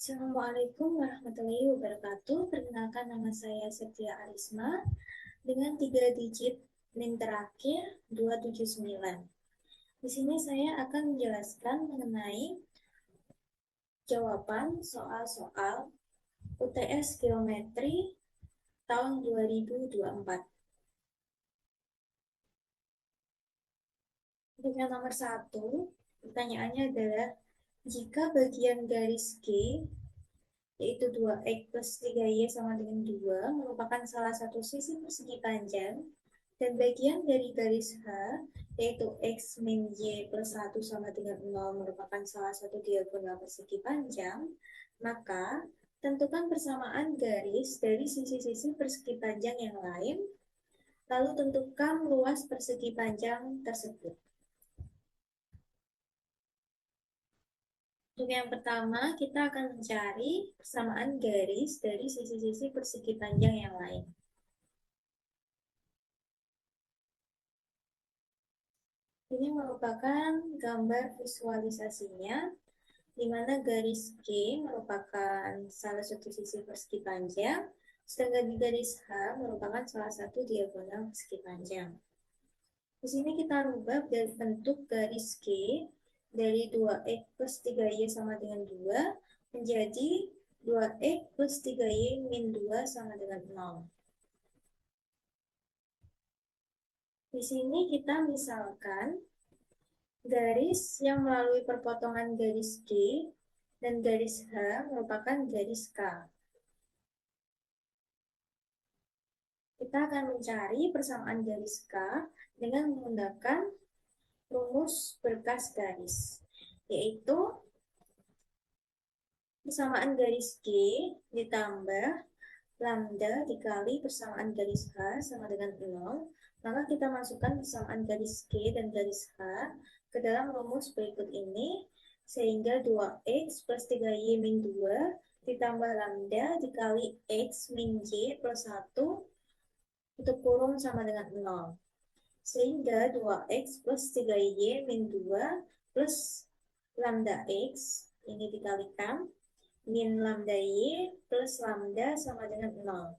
Assalamualaikum warahmatullahi wabarakatuh. Perkenalkan, nama saya Setia Arisma dengan 3 digit NIM terakhir 279. Di sini saya akan menjelaskan mengenai jawaban soal-soal UTS Geometri tahun 2024. Dengan nomor 1, pertanyaannya adalah jika bagian garis G yaitu 2x plus 3y sama dengan 2 merupakan salah satu sisi persegi panjang, dan bagian dari garis H yaitu x min y plus 1 sama dengan 0 merupakan salah satu diagonal persegi panjang, maka tentukan persamaan garis dari sisi-sisi persegi panjang yang lain, lalu tentukan luas persegi panjang tersebut. Untuk yang pertama, kita akan mencari persamaan garis dari sisi-sisi persegi panjang yang lain. Ini merupakan gambar visualisasinya, di mana garis G merupakan salah satu sisi persegi panjang, sedangkan garis H merupakan salah satu diagonal persegi panjang. Di sini kita rubah dari bentuk garis G dari 2x plus 3y sama dengan 2 menjadi 2x plus 3y min 2 sama dengan 0. Di sini kita misalkan garis yang melalui perpotongan garis G dan garis H merupakan garis K. Kita akan mencari persamaan garis K dengan menggunakan rumus berkas garis, yaitu persamaan garis G ditambah lambda dikali persamaan garis H sama dengan 0, maka kita masukkan persamaan garis G dan garis H ke dalam rumus berikut ini, sehingga 2x plus 3y min 2 ditambah lambda dikali x min y plus 1 tutup kurung sama dengan 0. Sehingga 2x plus 3y min 2 plus lambda x ini dikalikan min lambda y plus lambda sama dengan 0.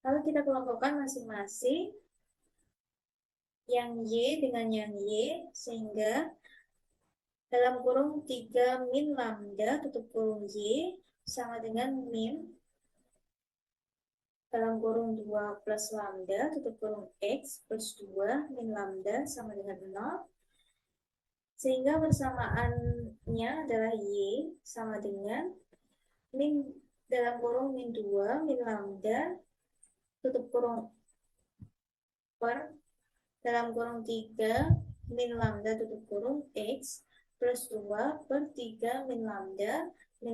Lalu kita kelompokkan masing-masing yang y dengan yang y, sehingga dalam kurung 3 min lambda tutup kurung y sama dengan min dalam kurung 2 plus lambda tutup kurung x plus 2 min lambda sama dengan 0, sehingga persamaannya adalah y sama dengan min dalam kurung min 2 min lambda tutup kurung per dalam kurung 3 min lambda tutup kurung x plus 2 per 3 min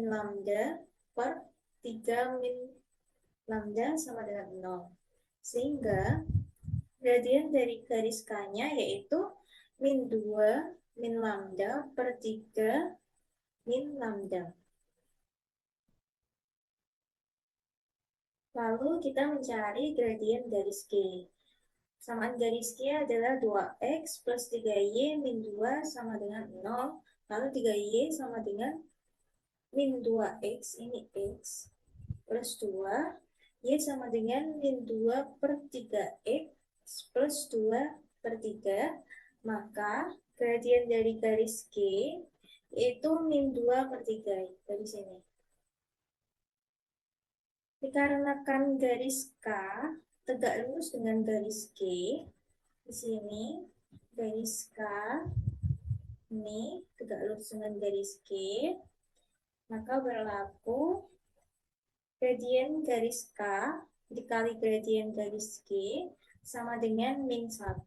lambda per 3 min lambda sama dengan 0. Sehingga gradien dari garis K-nya yaitu min 2 min lambda per 3 min lambda. Lalu kita mencari gradien garis G. Samaan garis G adalah 2x plus 3y min 2 sama dengan 0. Lalu 3y sama dengan min 2x, ini x, plus 2. Y sama dengan min 2 per 3x plus 2 per 3. Maka gradien dari garis G yaitu min 2 per 3 dari sini. Dikarenakan garis K tegak lurus dengan garis G, di sini garis K ini tegak lurus dengan garis G, maka berlaku gradien garis K dikali gradien garis G sama dengan min 1.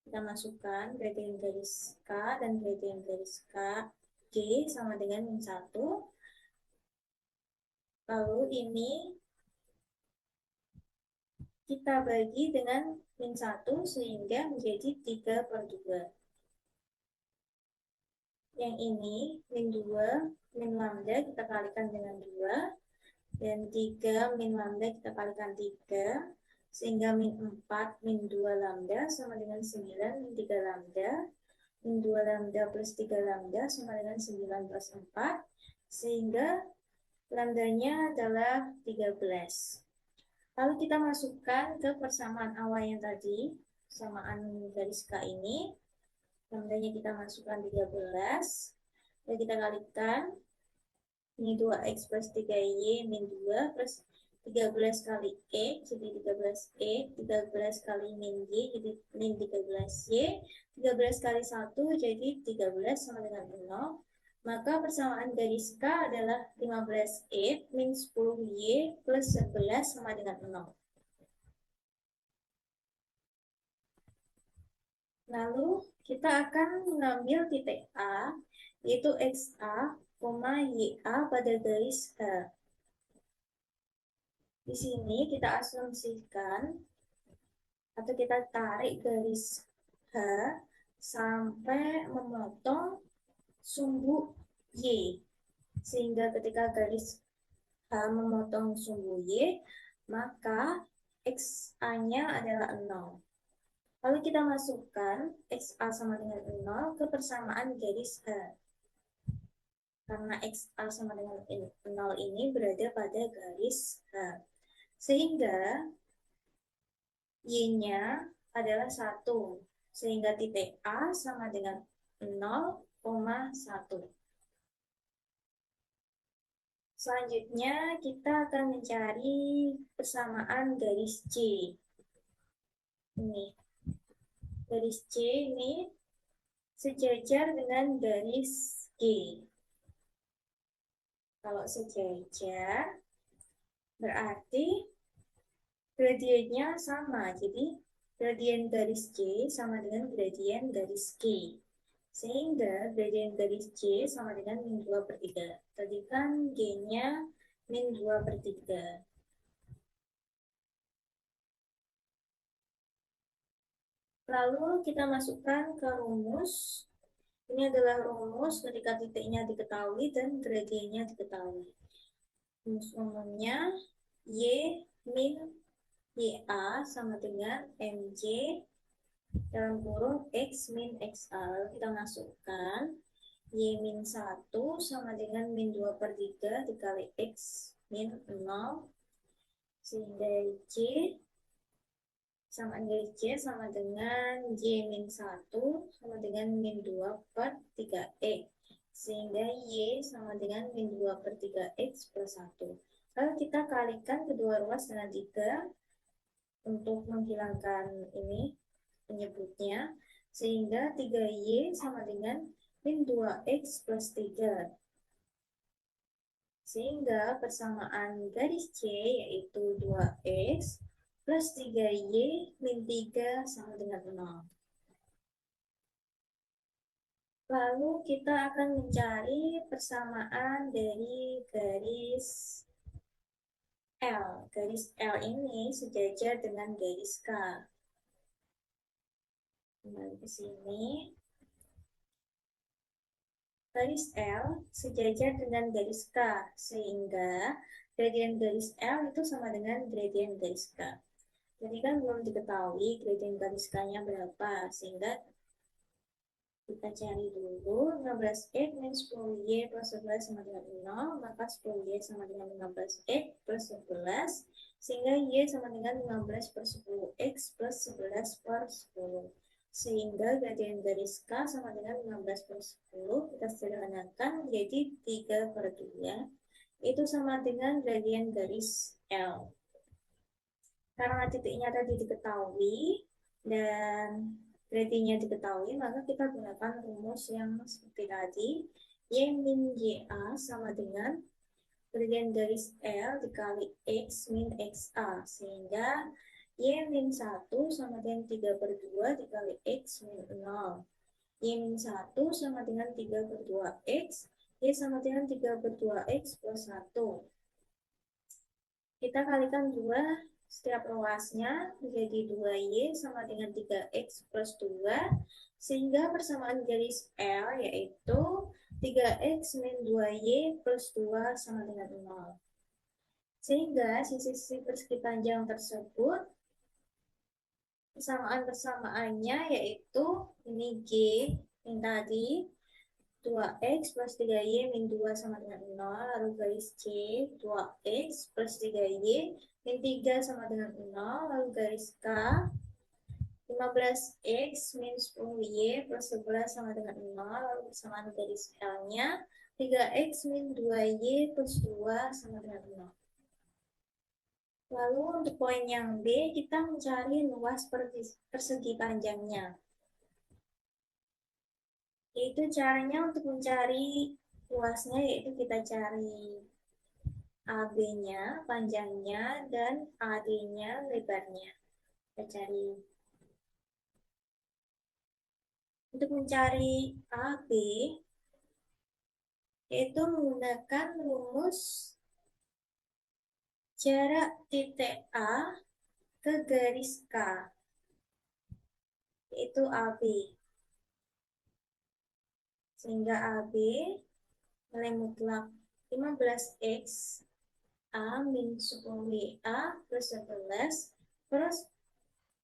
Kita masukkan gradien garis K dan gradien garis K G sama dengan min 1. Lalu ini kita bagi dengan min 1 sehingga menjadi 3 per 2. Yang ini min 2 min lambda kita kalikan dengan 2, dan 3 min lambda kita kalikan 3, sehingga min 4 min 2 lambda sama dengan 9 min 3 lambda. min 2 lambda plus 3 lambda sama dengan 9 plus 4, sehingga lambdanya adalah 13. Lalu kita masukkan ke persamaan awal yang tadi, persamaan garis K ini, lambdanya kita masukkan 13, lalu kita kalikan, ini 2x plus 3y min 2 plus 13 kali X jadi 13x, 13 kali min Y jadi min 13Y, 13 kali 1 jadi 13 sama dengan 0. Maka persamaan garis K adalah 15x min 10Y plus 11 sama dengan 0. Lalu kita akan mengambil titik A, yaitu XA, YA pada garis H. Di sini kita asumsikan atau kita tarik garis H sampai memotong sumbu Y. Sehingga ketika garis H memotong sumbu Y, maka XA-nya adalah 0. Lalu kita masukkan XA sama dengan 0 ke persamaan garis H. Karena XA sama dengan 0 ini berada pada garis H. Sehingga Y-nya adalah 1. Sehingga titik A sama dengan 0,1. Selanjutnya kita akan mencari persamaan garis C. Ini. Garis C ini sejajar dengan garis G. Kalau sejajar, berarti gradiennya sama. Jadi, gradien garis C sama dengan gradien garis G. Sehingga gradien garis C sama dengan min 2 per 3. Tadi kan G-nya min 2 per 3. Lalu kita masukkan ke rumus. Ini adalah rumus ketika titiknya diketahui dan gradiennya diketahui. Rumus umumnya Y min YA sama dengan MJ dalam kurung X min XA. Lalu kita masukkan Y min 1 sama dengan min 2 per 3 dikali X min 0. Sehingga J sama garis C sama dengan Y min 1 sama dengan min 2 per 3X. Sehingga Y sama dengan min 2 per 3X plus 1. Lalu kita kalikan kedua ruas dengan 3 untuk menghilangkan ini penyebutnya. Sehingga 3Y sama dengan min 2X plus 3. Sehingga persamaan garis C yaitu 2X plus 3Y min 3 sama dengan 0. Lalu kita akan mencari persamaan dari garis L. Garis L ini sejajar dengan garis K. Kembali ke sini. Garis L sejajar dengan garis K, sehingga gradien garis L itu sama dengan gradien garis K. Jadi kan belum diketahui gradien garis K-nya berapa, sehingga kita cari dulu 15x min 10y plus 11 sama dengan 0, maka 10y sama dengan 15x plus 11, sehingga y sama dengan 15 per 10x plus 11 per 10. Sehingga gradien garis K sama dengan 15 per 10, kita sederhanakan menjadi 3 per 2, itu sama dengan gradien garis L. Karena titiknya tadi diketahui dan gradiennya diketahui, maka kita gunakan rumus yang seperti tadi. Y min YA sama dengan gradien garis L dikali X min XA. Sehingga Y min 1 sama dengan 3 per 2 dikali X min 0. Y min 1 sama dengan 3 per 2X. Y sama dengan 3 per 2X plus 1. Kita kalikan 2 setiap ruasnya menjadi 2Y sama dengan 3X plus 2. Sehingga persamaan garis L yaitu 3X min 2Y plus 2 sama dengan 0. Sehingga sisi-sisi persegi panjang tersebut persamaan-persamaannya yaitu ini G min yang tadi 2x plus 3y min 2 sama dengan 0, lalu garis C 2x plus 3y min 3 sama dengan 0, lalu garis K 15x min 10y plus 11 sama dengan 0, lalu bersamaan garis L-nya 3x min 2y plus 2 sama dengan 0. Lalu untuk poin yang B, kita mencari luas persegi panjangnya. Yaitu caranya untuk mencari luasnya, yaitu kita cari AB-nya, panjangnya, dan AD-nya, lebarnya. Kita cari. Untuk mencari AB, yaitu menggunakan rumus jarak titik A ke garis K, yaitu AB. Sehingga AB nilai mutlak 15x A min 10WA plus 11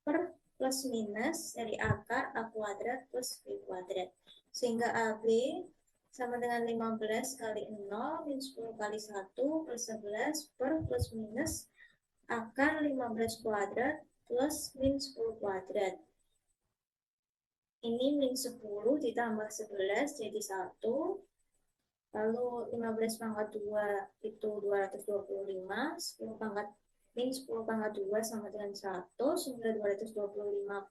per plus minus dari akar A kuadrat plus B kuadrat. Sehingga AB sama dengan 15 kali 0 min 10 kali 1 plus 11 per plus minus akar 15 kuadrat plus min 10 kuadrat. Ini min 10 ditambah 11 jadi 1. Lalu 15 pangkat 2 itu 225. 10 pangkat min 10 pangkat 2 sama dengan 1. Sehingga 225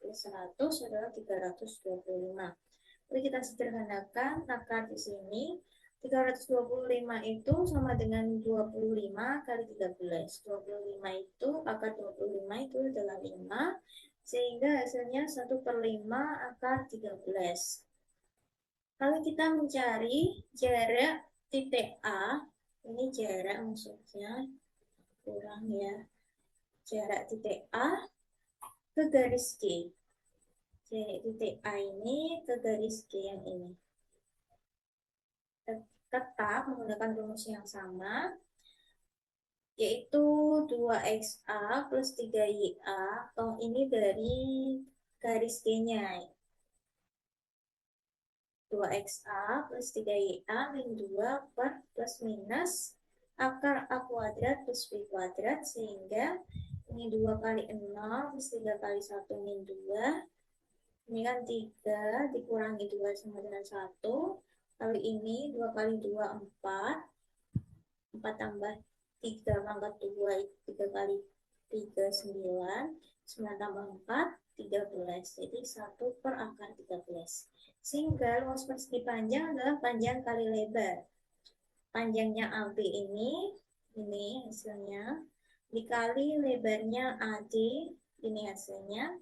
plus 100 adalah 325. Lalu kita sederhanakan akar di sini. 325 itu sama dengan 25 kali 13. 25 itu, akar 25 itu adalah 5. Sehingga hasilnya 1/5 akar 13. Lalu kita mencari jarak titik A. Ini jarak maksudnya, kurang ya. Jarak titik A ke garis G. Jarak titik A ini ke garis G yang ini. Tetap menggunakan rumus yang sama, yaitu 2xa plus 3ya. Toh ini dari garis G-nya. 2xa plus 3ya min 2 per plus minus akar A kuadrat plus B kuadrat. Sehingga ini 2 kali 0 plus 3 kali 1 min 2. Ini kan 3 dikurangi 2 sama dengan 1. Lalu ini 2 kali 2, 4. 4 tambah 3 pangkat 2, 3 kali 3, 9. 9 tambah 4, 13. Jadi 1 per akar 13. Sehingga luas persegi panjang adalah panjang kali lebar. Panjangnya AB ini hasilnya, dikali lebarnya AD, ini hasilnya.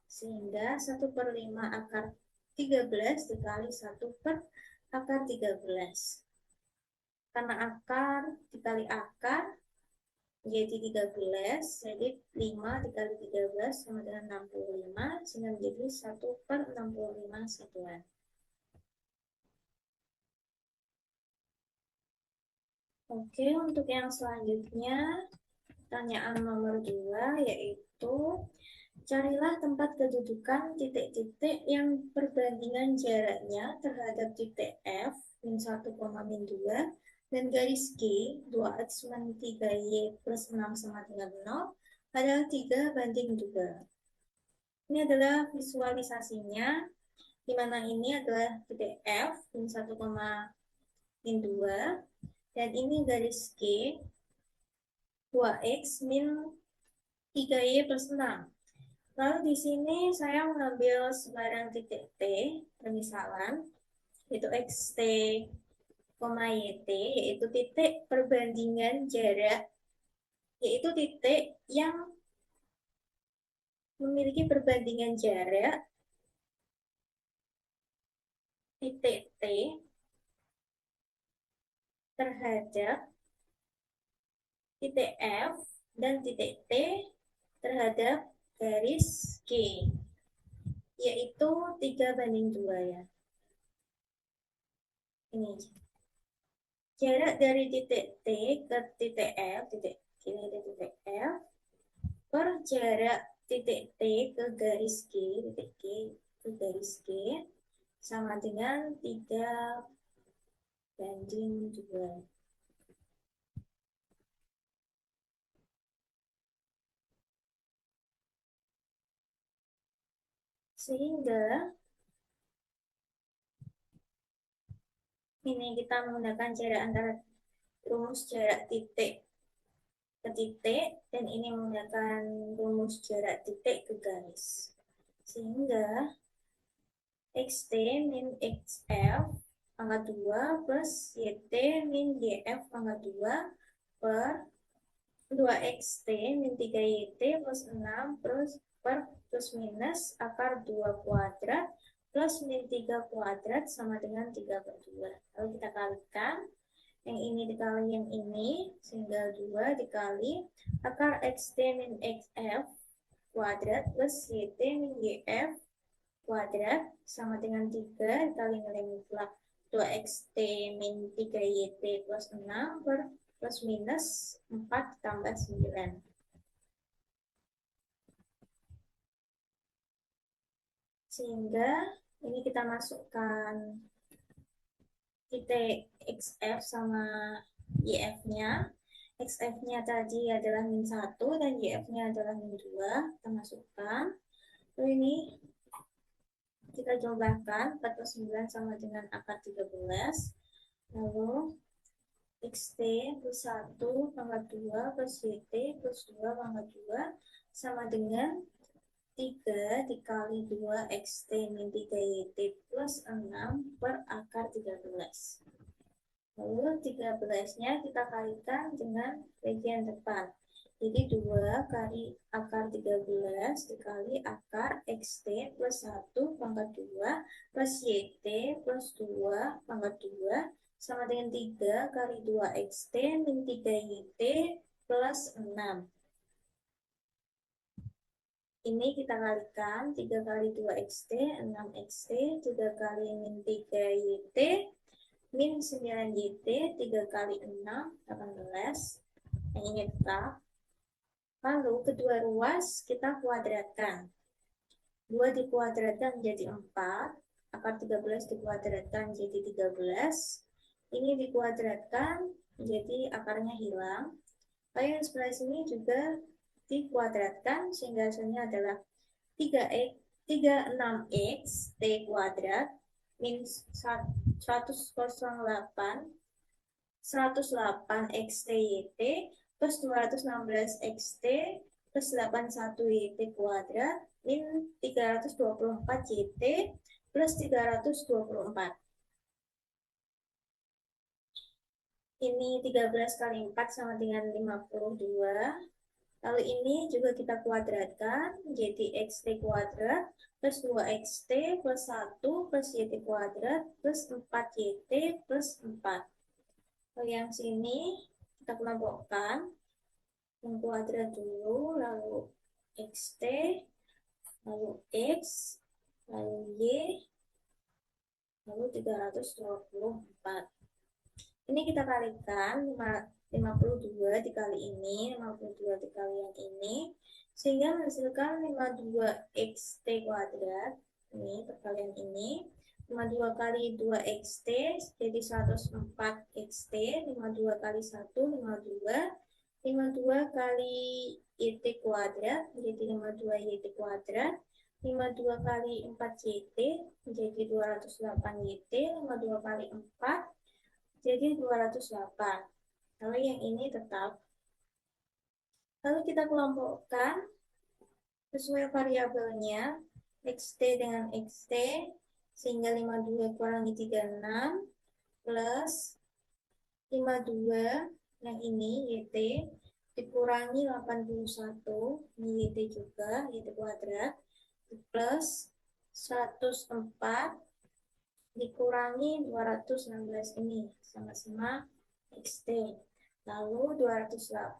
Sehingga 1/5 akar 13 dikali 1 per akar 13. Karena akar dikali akar menjadi 13, jadi 5 dikali 13 sama dengan 65, sehingga menjadi 1/65 satuan. Oke, untuk yang selanjutnya, pertanyaan nomor 2, yaitu carilah tempat kedudukan titik-titik yang perbandingan jaraknya terhadap titik F min 1, min 2 dan garis G 2x min 3y plus 6 sama dengan 0 adalah 3/2. Ini adalah visualisasinya, di mana ini adalah titik F min 1, min 2 dan ini garis G 2x min 3y plus 6. Lalu di sini saya mengambil sebarang titik T, permisalan, yaitu xt, yt, yaitu titik perbandingan jarak, yaitu titik yang memiliki perbandingan jarak titik T terhadap titik F dan titik T terhadap garis G, yaitu 3/2 ya. Ini jarak dari titik T ke titik F, titik F, per jarak titik T ke garis G, titik G ke garis G, sama dengan 3:2. Sehingga ini kita menggunakan jarak antara rumus jarak titik ke titik, dan ini menggunakan rumus jarak titik ke garis. Sehingga xt min xf pangkat 2 plus yt min yf pangkat 2 per 2xt min 3yt plus 6 per plus minus akar 2 kuadrat plus min 3 kuadrat sama dengan 3/2. Lalu kita kalikan. Yang ini dikali yang ini, sehingga 2 dikali akar xt min xf kuadrat plus yt min yf kuadrat sama dengan 3 dikali nilai mutlak 2xt min 3yt plus 6 per plus minus 4 tambah 9. Sehingga ini kita masukkan titik xf sama yf-nya. Xf-nya tadi adalah min 1 dan yf-nya adalah min 2. Kita masukkan. Lalu ini kita cobakan. 4 plus 9 sama dengan akar 13. Lalu xt plus 1 pangkat 2 plus yt plus 2 pangkat 2 sama dengan 3 dikali 2 xt min 3yt plus 6 per akar 13. Lalu 13-nya kita kalikan dengan bagian depan. Jadi 2 kali akar 13 dikali akar xt plus 1 pangkat 2 plus yt plus 2 pangkat 2 sama dengan 3 kali 2 xt min 3yt plus 6. Ini kita kalikan 3 kali 2 xt, 6 xt, 3 kali min 3 yt, min 9 yt, 3 kali 6, 18. Yang ini tetap. Lalu kedua ruas kita kuadratkan. 2 dikuadratkan menjadi 4, akar 13 dikuadratkan menjadi 13. Ini dikuadratkan menjadi akarnya hilang. Lalu yang sebelah sini juga dikuadratkan sehingga hasilnya adalah 36x t kuadrat min 108 x t yt plus 216 x t plus 81 yt kuadrat min 324 yt plus 324. Ini 13 kali 4 sama dengan 52. Lalu ini juga kita kuadratkan menjadi xt kuadrat plus 2xt plus 1 plus yt kuadrat plus 4yt plus 4. Lalu yang sini kita kelompokkan. Yang kuadrat dulu, lalu xt, lalu x, lalu y, lalu 324. Ini kita kalikan 52 dikali ini, 52 dikali yang ini, sehingga menghasilkan 52xt kuadrat. Ini perkalian ini 52 kali 2xt jadi 104xt, 52 kali 1 52, 52 kali yt kuadrat menjadi 52 yt kuadrat, 52 kali 4yt menjadi 208 yt, 52 kali 4 jadi 208. Lalu yang ini tetap. Lalu kita kelompokkan sesuai variabelnya xt dengan xt, sehingga 52 kurangi 36 plus 52 yang ini yt dikurangi 81 ini yt juga, yt kuadrat, plus 104 dikurangi 216 ini sama-sama xt. Lalu 208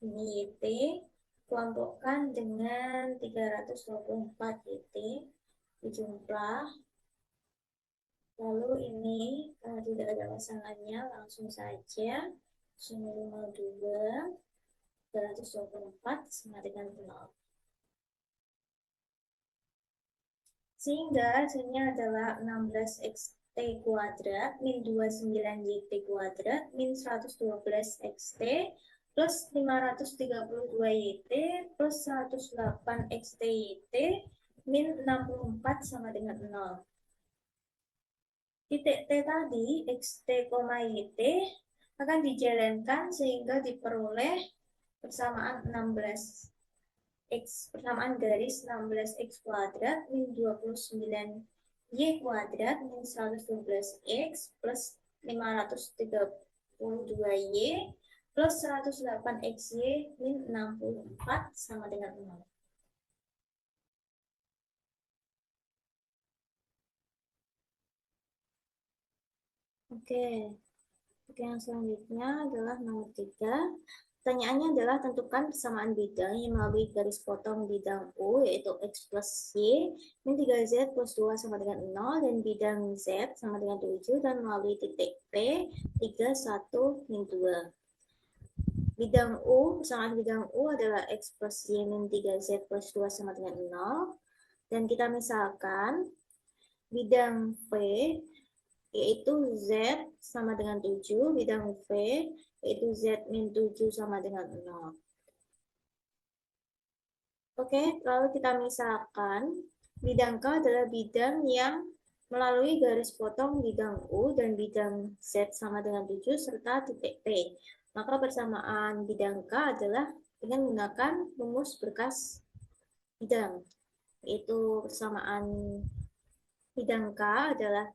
ini yt kelompokkan dengan 324 yt dijumlah. Lalu ini karena tidak ada pasangannya langsung saja 952 324 sama dengan 0. Sehingga hasilnya adalah 16xt kuadrat min 29yt kuadrat min 112xt plus 532yt plus 108xt min 64 sama dengan 0. Titik T tadi, xt, yt, akan dijalankan sehingga diperoleh persamaan 16 persamaan garis 16x kuadrat min 29y kuadrat min 112x plus 532y plus 108xy min 64 sama dengan 0. Oke, yang selanjutnya adalah nomor 3. Pertanyaannya adalah tentukan persamaan bidang yang melalui garis potong bidang U, yaitu X plus Y, min 3Z plus 2 sama dengan 0, dan bidang Z sama dengan 7, dan melalui titik P, 3, 1, min 2. Bidang U, persamaan bidang U adalah X plus Y min 3Z plus 2 sama dengan 0, dan kita misalkan bidang P, yaitu Z sama dengan 7, bidang V, yaitu Z min 7 sama dengan 0. Oke, lalu kita misalkan bidang K adalah bidang yang melalui garis potong bidang U dan bidang Z sama dengan 7 serta titik P. Maka persamaan bidang K adalah dengan menggunakan rumus berkas bidang, yaitu persamaan bidang K adalah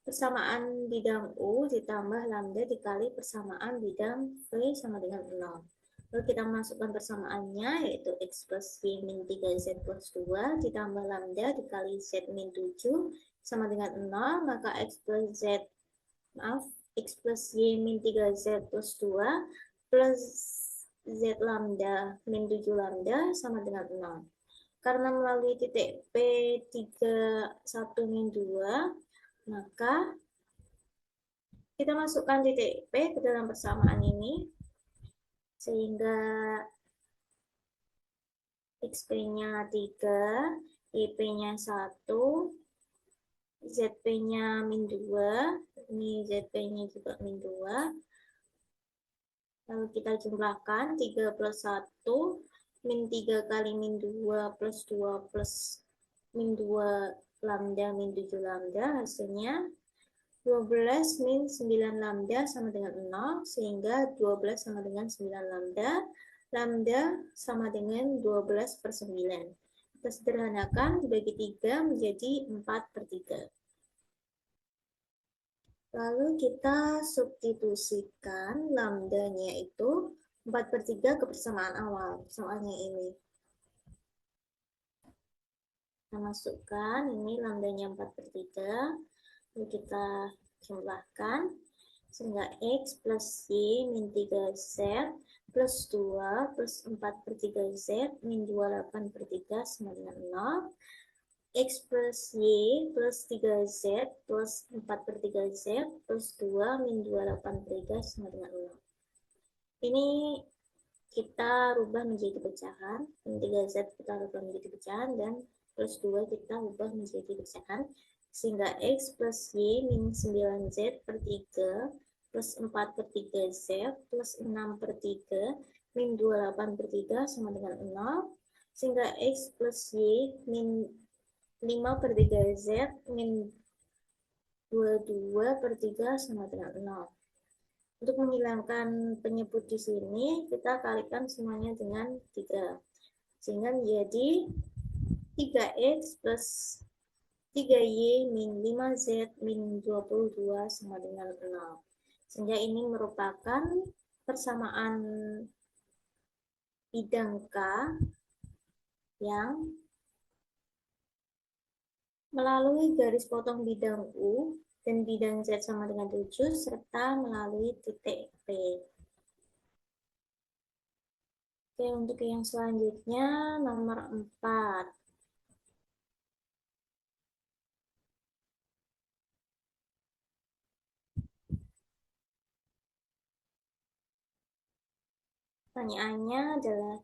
persamaan bidang U ditambah lambda dikali persamaan bidang V sama dengan 0. Lalu kita masukkan persamaannya, yaitu X plus Y min 3Z plus 2 ditambah lambda dikali Z min 7 sama dengan 0, maka X plus Y min 3Z plus 2 plus Z lambda min 7 lambda sama dengan 0. Karena melalui titik P 31 min 2, maka kita masukkan titik P ke dalam persamaan ini, sehingga XP-nya 3, YP-nya 1, ZP-nya min 2, ini ZP-nya juga min 2. Lalu kita jumlahkan 3 plus 1, min 3 kali min 2 plus 2 plus min 2 lambda min 7 lambda, hasilnya 12 min 9 lambda sama dengan 0, sehingga 12 sama dengan 9 lambda, lambda sama dengan 12 per 9. Kita sederhanakan, dibagi 3 menjadi 4 per 3. Lalu kita substitusikan lambdanya itu 4 per 3 ke persamaan awal, persamaan yang ini. Kita masukkan, ini lambdanya 4 per 3, lalu kita jumlahkan, sehingga X plus Y min 3Z plus 2 plus 4 per 3Z min 28 per 3 sama dengan 0. X plus Y plus 3Z plus 4 per 3Z plus 2 min 28 per 3 sama dengan 0. Ini kita rubah menjadi pecahan, min 3Z kita rubah menjadi pecahan, dan plus 2 kita rubah menjadi pecahan, sehingga X plus Y min 9Z per 3 plus 4 per 3Z plus 6 per 3 min 28 per 3 sama dengan 0, sehingga X plus Y min 5 per 3Z min 22 per 3 sama dengan 0. Untuk menghilangkan penyebut di sini, kita kalikan semuanya dengan 3. Sehingga menjadi 3X plus 3Y min 5Z min 22 sama dengan 0. Sehingga ini merupakan persamaan bidang K yang melalui garis potong bidang U dan bidang Z sama dengan 7 serta melalui titik P. Oke, untuk yang selanjutnya nomor 4. Pertanyaannya adalah,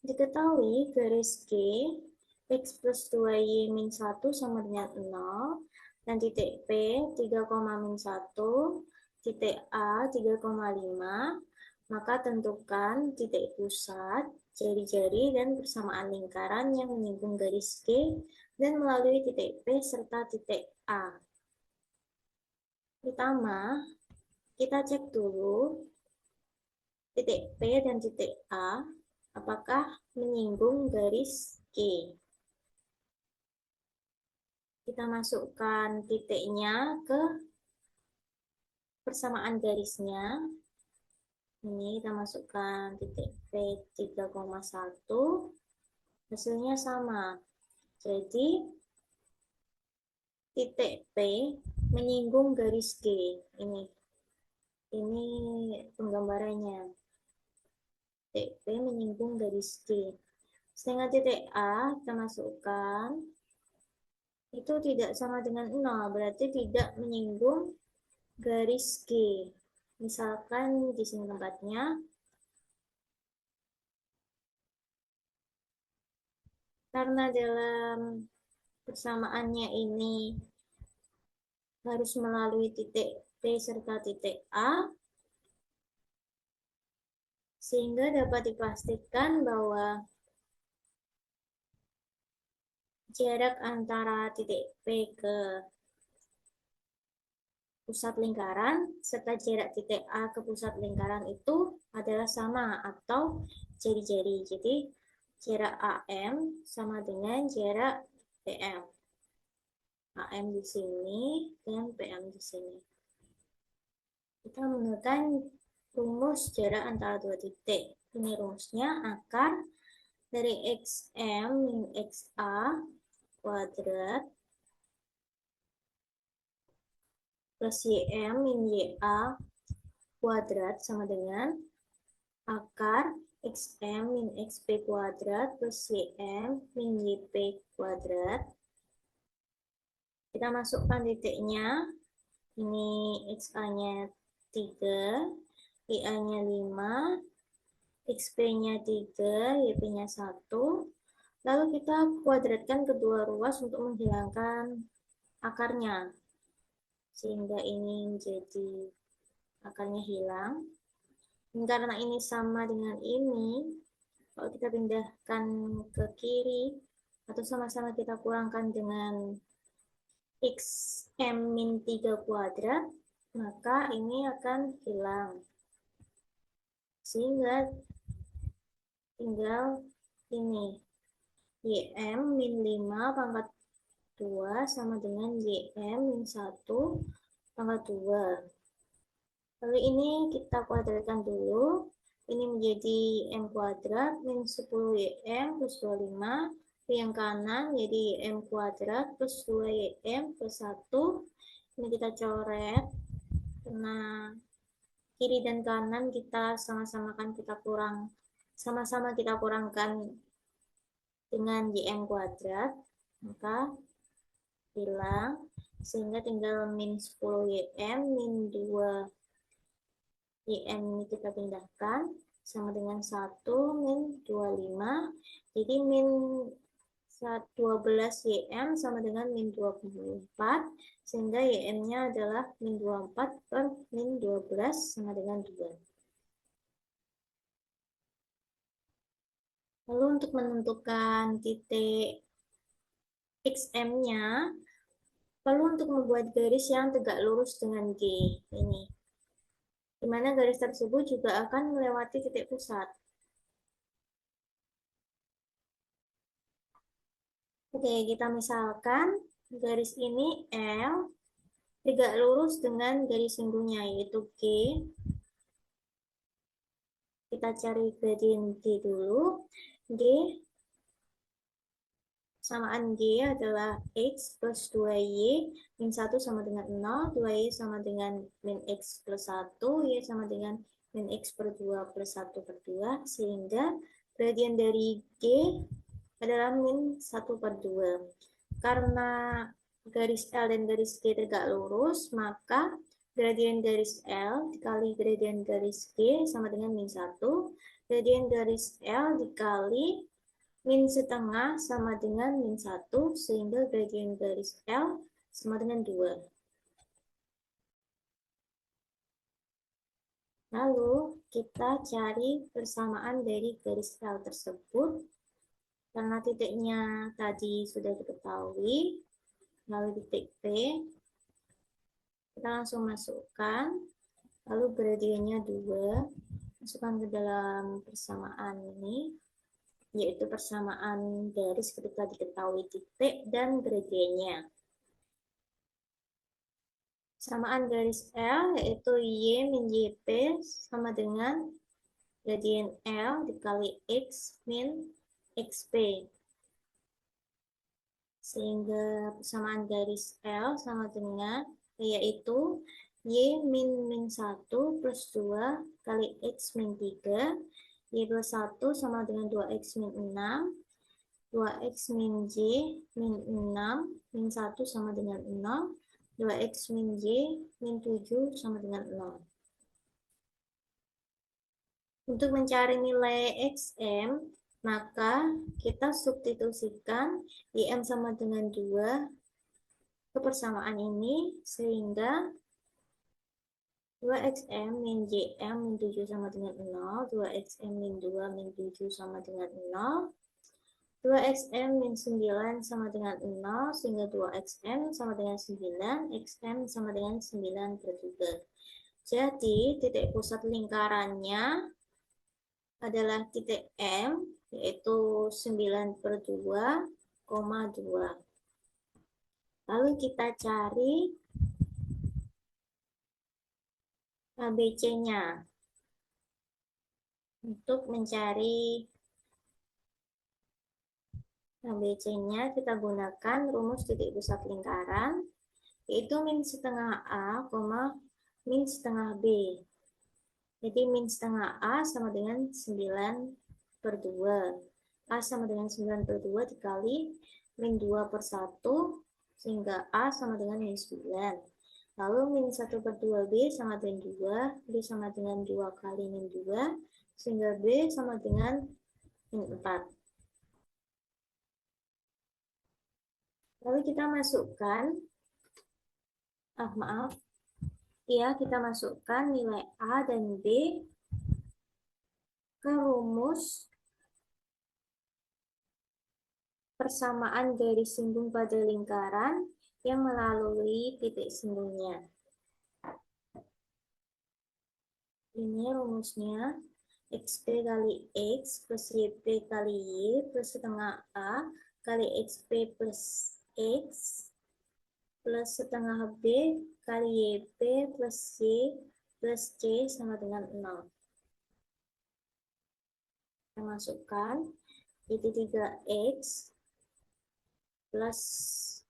diketahui garis G X plus 2Y min 1 sama dengan 0, dan titik P 3,-1, titik A 3,5, maka tentukan titik pusat, jari-jari, dan persamaan lingkaran yang menyinggung garis G dan melalui titik P serta titik A. Pertama, kita cek dulu titik P dan titik A apakah menyinggung garis G. Kita masukkan titiknya ke persamaan garisnya. Ini kita masukkan titik P 3,1. Hasilnya sama. Jadi titik P menyinggung garis G. Ini penggambarannya. Titik P menyinggung garis G. Sedangkan titik A kita masukkan itu tidak sama dengan 0, berarti tidak menyinggung garis G. Misalkan di sini tempatnya, karena dalam persamaannya ini harus melalui titik P serta titik A, sehingga dapat dipastikan bahwa jarak antara titik P ke pusat lingkaran serta jarak titik A ke pusat lingkaran itu adalah sama atau jari-jari. Jadi jarak AM sama dengan jarak PM. AM di sini dan PM di sini. Kita menggunakan rumus jarak antara dua titik. Ini rumusnya akar dari XM min XA kuadrat plus YM min YA kuadrat sama dengan akar XM min XP kuadrat plus YM min YP kuadrat. Kita masukkan titiknya. Ini XA-nya 3, YA-nya 5, XP-nya 3, YP-nya 1. Lalu kita kuadratkan kedua ruas untuk menghilangkan akarnya. Sehingga ini menjadi akarnya hilang. Dan karena ini sama dengan ini, kalau kita pindahkan ke kiri, atau sama-sama kita kurangkan dengan XM min 3 kuadrat, maka ini akan hilang. Sehingga tinggal ini. YM min 5 pangkat 2 sama dengan YM min 1 pangkat 2. Lalu ini kita kuadratkan dulu. Ini menjadi M kuadrat min 10 YM plus 25. Yang kanan jadi M kuadrat plus 2 YM plus 1. Ini kita coret. Karena kiri dan kanan kita sama-sama kita kurangkan dengan YM kuadrat, maka hilang, sehingga tinggal min 10 YM min 2 YM ini kita pindahkan sama dengan 1 min 25, jadi min 12 YM sama dengan min 24, sehingga YM-nya adalah min 24 per min 12 sama dengan 2. Lalu untuk menentukan titik XM-nya, perlu untuk membuat garis yang tegak lurus dengan G ini, di mana garis tersebut juga akan melewati titik pusat. Oke, kita misalkan garis ini L tegak lurus dengan garis singgungnya, yaitu G. Kita cari gradien G dulu. G samaan G adalah X plus 2Y min 1 sama dengan 0, 2Y sama dengan min X plus 1, Y sama dengan min X per 2 plus 1 per 2, sehingga gradien dari G adalah min 1 per 2. Karena garis L dan garis G tegak lurus, maka gradien garis L dikali gradien garis G sama dengan min 1, gradien garis L dikali min setengah sama dengan min 1, sehingga gradien garis L sama dengan 2. Lalu kita cari persamaan dari garis L tersebut. Karena titiknya tadi sudah diketahui, lalu titik P, kita langsung masukkan, lalu gradiennya 2, masukkan ke dalam persamaan ini, yaitu persamaan garis ketika diketahui titik dan gradiennya. Persamaan garis L yaitu Y min YP sama dengan gradien L dikali X min XP. Sehingga persamaan garis L sama dengan, yaitu Y min min 1 plus 2 kali X min 3, Y plus 1 sama dengan 2X min 6, 2X min Y min 6, min 1 sama dengan 0, 2X min Y min 7 sama dengan 0. Untuk mencari nilai XM, maka kita substitusikan YM sama dengan 2 ke persamaan ini, sehingga 2XM min JM min 7 sama dengan 0, 2XM min 2 min 7 sama dengan 0, 2XM min 9 sama dengan 0, sehingga 2XM sama dengan 9, XM sama dengan 9 per 3. Jadi, titik pusat lingkarannya adalah titik M, yaitu 9 per 2, 2. Lalu kita cari ABC-nya. Untuk mencari ABC-nya, kita gunakan rumus titik pusat lingkaran, yaitu min setengah A, min setengah B. Jadi min setengah A sama dengan 9 per 2. A sama dengan 9 per 2 dikali min 2 per 1, sehingga A sama dengan min 9. Lalu min 1 per 2B sama dengan 2, B sama dengan 2 kali min 2, sehingga B sama dengan min 4. Lalu kita masukkan, kita masukkan nilai A dan B ke rumus persamaan garis singgung pada lingkaran yang melalui titik singgungnya. Ini rumusnya, XP kali X plus YP kali Y plus setengah A kali XP plus X plus setengah B kali YP plus Y plus C sama dengan 0. Kita masukkan, itu 3X plus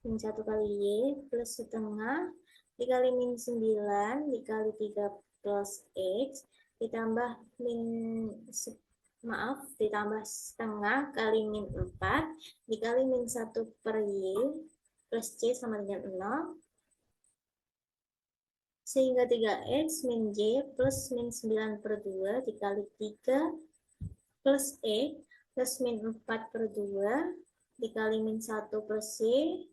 min 1 kali Y plus setengah dikali min 9 dikali 3 plus X ditambah ditambah setengah kali min 4 dikali min 1 per Y plus C sama dengan 0, sehingga 3X min Y plus min 9 per 2 dikali 3 plus E plus min 4 per 2 dikali min 1 plus Y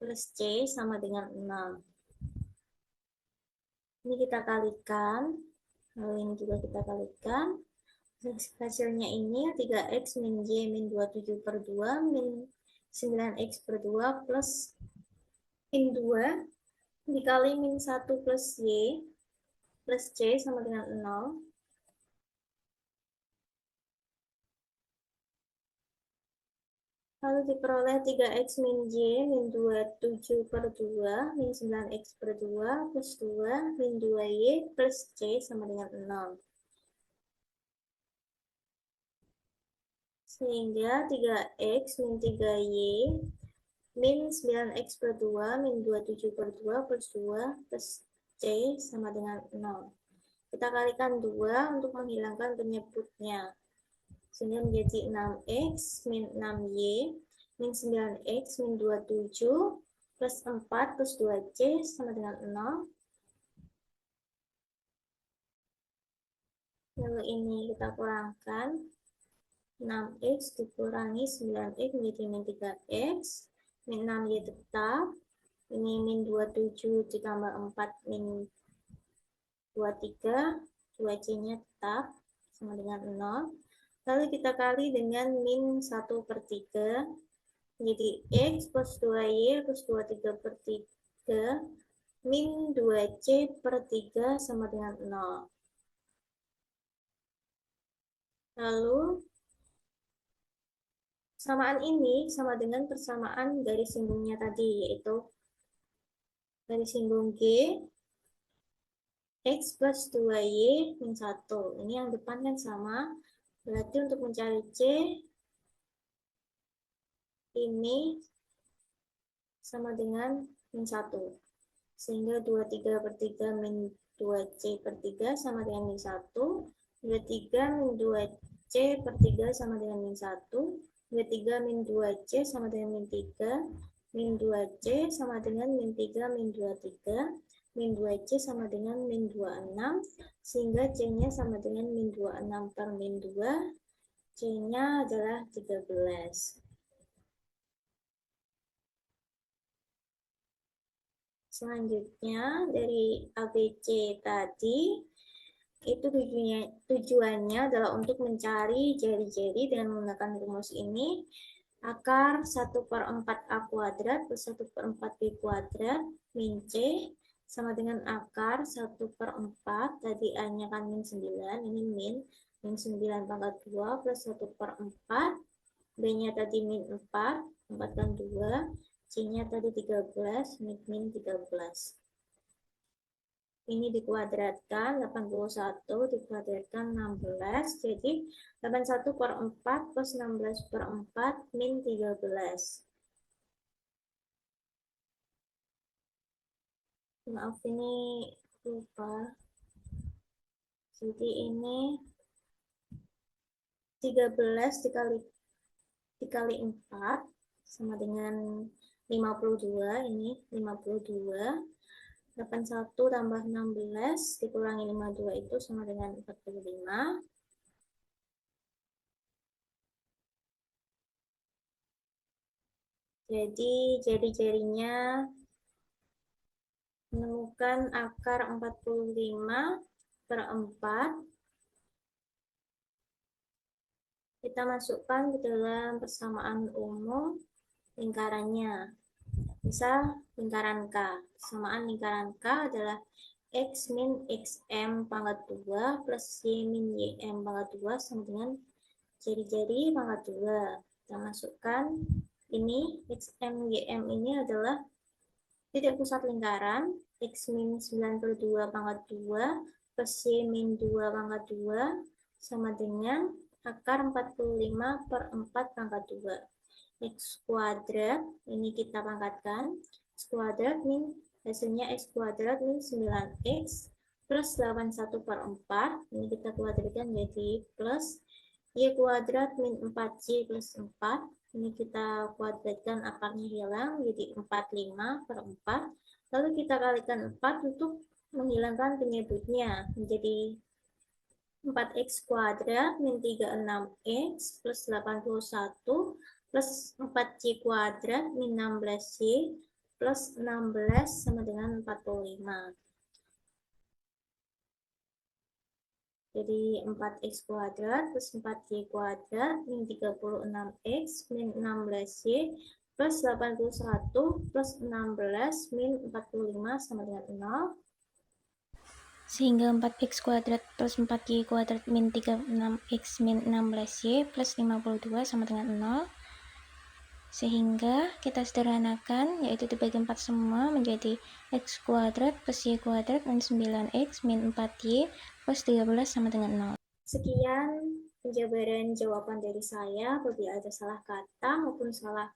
plus C sama dengan 0. Ini kita kalikan, lalu ini juga kita kalikan. Hasilnya ini 3X min Y min 27 per 2 min 9X per 2 plus min 2 dikali min 1 plus Y plus C sama dengan 0. Lalu diperoleh 3X min Y min 27 per 2 min 9X per 2 plus 2 min 2Y plus C sama dengan 0. Sehingga 3X min 3Y min 9X per 2 min 27 per 2 plus 2 plus C sama dengan 0. Kita kalikan 2 untuk menghilangkan penyebutnya. Sehingga menjadi 6X min 6Y min 9X min 27 plus 4 plus 2C sama dengan 0. Lalu ini kita kurangkan. 6x dikurangi 9x menjadi min 3x, min 6y tetap, ini min 27 ditambah 4 min 23, 2c-nya tetap sama dengan 0. Lalu kita kali dengan min 1/3, jadi x plus 2y plus 23 per 3 min 2c per 3 sama dengan 0. Lalu samaan ini sama dengan persamaan garis singgungnya tadi, yaitu garis singgung G x plus 2y min 1. Ini yang depan kan sama, berarti untuk mencari C ini sama dengan min 1. Sehingga 23/3 min 2C per 3 sama dengan min 1. 23 min 2C per 3 sama dengan min 1. 23 min 2C sama dengan min 3. Min 2C sama dengan min 3 min 23. Min 2C sama dengan min 26. Sehingga C-nya sama dengan min 26 per min 2. C-nya adalah 13. Selanjutnya dari ABC tadi, itu tujuannya adalah untuk mencari jari-jari dengan menggunakan rumus ini. Akar 1/4A kuadrat plus 1/4B kuadrat min C sama dengan akar 1/4, tadi A-nya kan min 9, ini min 9 pangkat 2 plus 1/4, B-nya tadi min 4, 4 kan 2, C-nya tadi 13, min 13. Ini dikuadratkan, 81 dikuadratkan 16, jadi 81/4 plus 16/4 min 13. Maaf, ini lupa. Jadi ini 13 dikali 4 sama dengan 52, ini 52. 81 tambah 16 dikurangi 52 itu sama dengan 45. Jadi jari-jarinya menemukan akar 45/4. Kita masukkan ke dalam persamaan umum lingkarannya. Misal lingkaran K. Persamaan lingkaran K adalah x min xm pangkat 2 plus y min ym pangkat 2 sama dengan jari-jari pangkat 2. Kita masukkan ini xm ym ini adalah titik pusat lingkaran. X min 92 pangkat 2 plus y min 2 pangkat 2 sama dengan akar 45/4 pangkat 2. X kuadrat, ini kita pangkatkan, X kuadrat min, hasilnya X kuadrat min 9X plus 81/4, ini kita kuadratkan jadi plus Y kuadrat min 4Y plus 4, ini kita kuadratkan akarnya hilang jadi 45/4, lalu kita kalikan 4 untuk menghilangkan penyebutnya menjadi 4x kuadrat min 36x plus 81 plus 4y kuadrat min 16y plus 16 sama dengan 45. Jadi 4x kuadrat plus 4y kuadrat min 36x min 16y plus 81 plus 16 min 45 sama dengan 0. Sehingga 4x kuadrat plus 4y kuadrat min 36x min 16y plus 52 sama dengan 0. Sehingga kita sederhanakan, yaitu dibagi 4 semua menjadi x kuadrat plus y kuadrat min 9x min 4y plus 13 sama dengan 0. Sekian penjabaran jawaban dari saya. Apabila ada salah kata maupun salah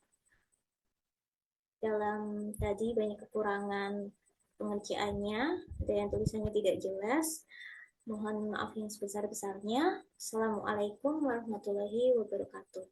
dalam tadi banyak kekurangan pengerjaannya, ada yang tulisannya tidak jelas, mohon maaf yang sebesar-besarnya. Assalamualaikum warahmatullahi wabarakatuh.